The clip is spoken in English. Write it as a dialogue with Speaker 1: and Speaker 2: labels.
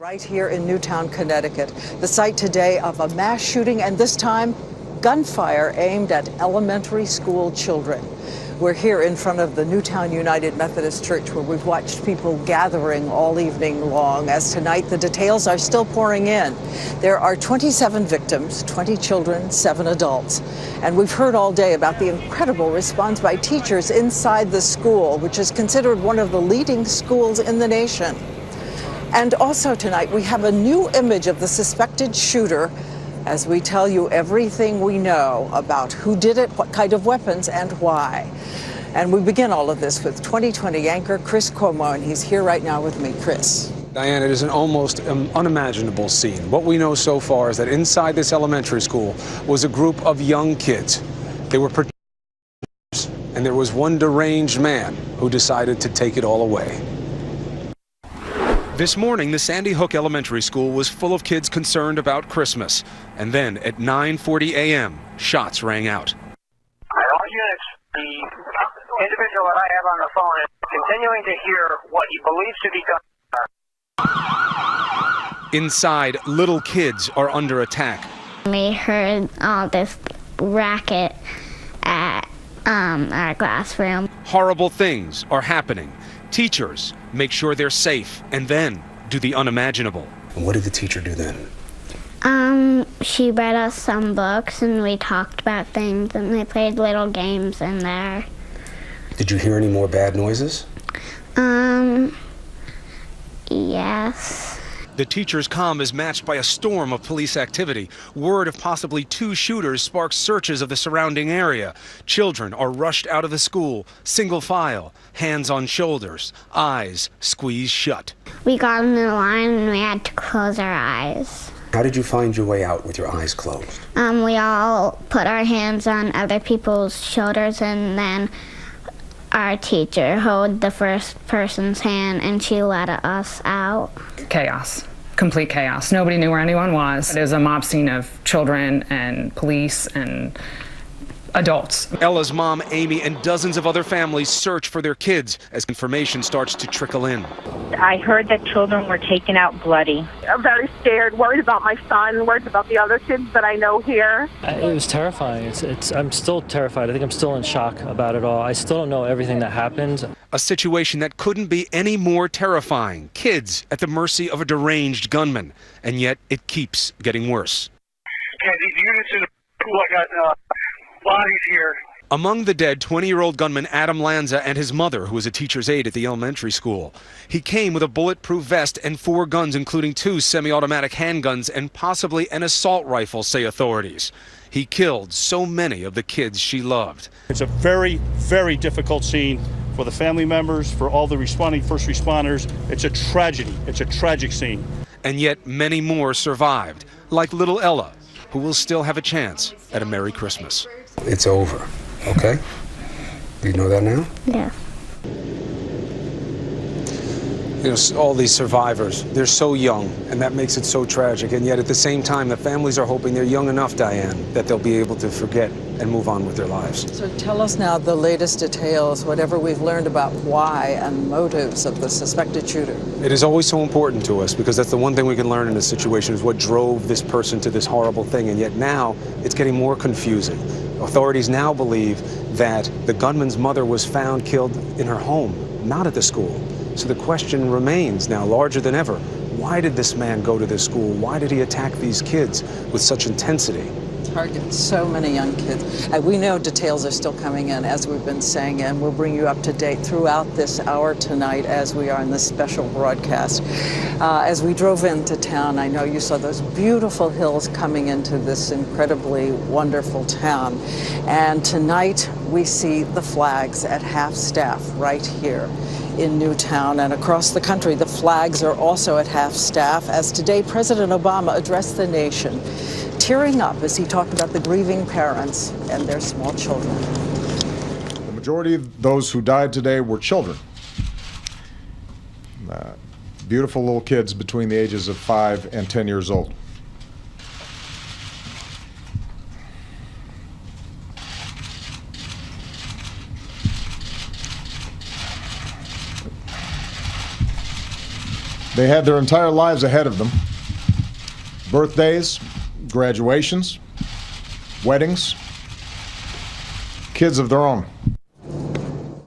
Speaker 1: Right here in Newtown, Connecticut, the site today of a mass shooting, and this time gunfire aimed at elementary school children. We're here in front of the Newtown United Methodist Church, where we've watched people gathering all evening long, as tonight the details are still pouring in. There are 27 victims, 20 children, 7 adults. And we've heard all day about the incredible response by teachers inside the school, which is considered one of the leading schools in the nation. And also tonight, we have a new image of the suspected shooter as we tell you everything we know about who did it, what kind of weapons, and why. And we begin all of this with 2020 anchor Chris Cuomo, and he's here right now with me. Chris.
Speaker 2: Diane, it is an almost unimaginable scene. What we know so far is that inside this elementary school was a group of young kids. They were protectors, and there was one deranged man who decided to take it all away. This morning, the Sandy Hook Elementary School was full of kids concerned about Christmas. And then at 9:40 a.m., shots rang out.
Speaker 3: All units, the individual that I have on the phone is continuing to hear what he believes to be gunfire.
Speaker 2: Inside, little kids are under attack.
Speaker 4: We heard all this racket at our classroom.
Speaker 2: Horrible things are happening. Teachers make sure they're safe and then do the unimaginable.
Speaker 5: And what did the teacher do then?
Speaker 4: She read us some books and we talked about things and they played little games in there.
Speaker 5: Did you hear any more bad noises?
Speaker 4: Yes.
Speaker 2: The teacher's calm is matched by a storm of police activity. Word of possibly 2 shooters sparks searches of the surrounding area. Children are rushed out of the school, single file, hands on shoulders, eyes squeezed shut.
Speaker 4: We got in the line and we had to close our eyes.
Speaker 5: How did you find your way out with your eyes closed?
Speaker 4: We all put our hands on other people's shoulders, and then our teacher held the first person's hand and she let us out.
Speaker 6: Chaos, complete chaos. Nobody knew where anyone was. It was a mob scene of children and police and adults.
Speaker 2: Ella's mom, Amy, and dozens of other families search for their kids as information starts to trickle in.
Speaker 7: I heard that children were taken out bloody.
Speaker 8: I'm very scared, worried about my son, worried about the other kids that I know here.
Speaker 9: It was terrifying. I'm still terrified. I think I'm still in shock about it all. I still don't know everything that happened.
Speaker 2: A situation that couldn't be any more terrifying. Kids at the mercy of a deranged gunman. And yet it keeps getting worse.
Speaker 3: Yeah, these units in the school, I got bodies here.
Speaker 2: Among the dead, 20-year-old gunman Adam Lanza and his mother, who was a teacher's aide at the elementary school. He came with a bulletproof vest and 4 guns, including 2 semi-automatic handguns and possibly an assault rifle, say authorities. He killed so many of the kids she loved.
Speaker 10: It's a very, very difficult scene for the family members, for all the responding first responders. It's a tragedy. It's a tragic scene.
Speaker 2: And yet many more survived, like little Ella, who will still have a chance at a Merry Christmas.
Speaker 5: It's over, okay? You know that now?
Speaker 4: Yeah.
Speaker 2: You know, all these survivors, they're so young, and that makes it so tragic. And yet at the same time, the families are hoping they're young enough, Diane, that they'll be able to forget and move on with their lives.
Speaker 1: So tell us now the latest details, whatever we've learned about why and motives of the suspected shooter.
Speaker 2: It is always so important to us, because that's the one thing we can learn in this situation, is what drove this person to this horrible thing. And yet now it's getting more confusing. Authorities now believe that the gunman's mother was found killed in her home, not at the school. So the question remains now larger than ever. Why did this man go to this school? Why did he attack these kids with such intensity?
Speaker 1: Target so many young kids. We know details are still coming in, as we've been saying, and we'll bring you up to date throughout this hour tonight as we are in this special broadcast. As we drove into town, I know you saw those beautiful hills coming into this incredibly wonderful town. And tonight we see the flags at half-staff right here in Newtown, and across the country the flags are also at half-staff, as today President Obama addressed the nation, tearing up as he talked about the grieving parents and their small children.
Speaker 11: The majority of those who died today were children. Beautiful little kids between the ages of 5 and 10 years old. They had their entire lives ahead of them. Birthdays, graduations, weddings, kids of their own.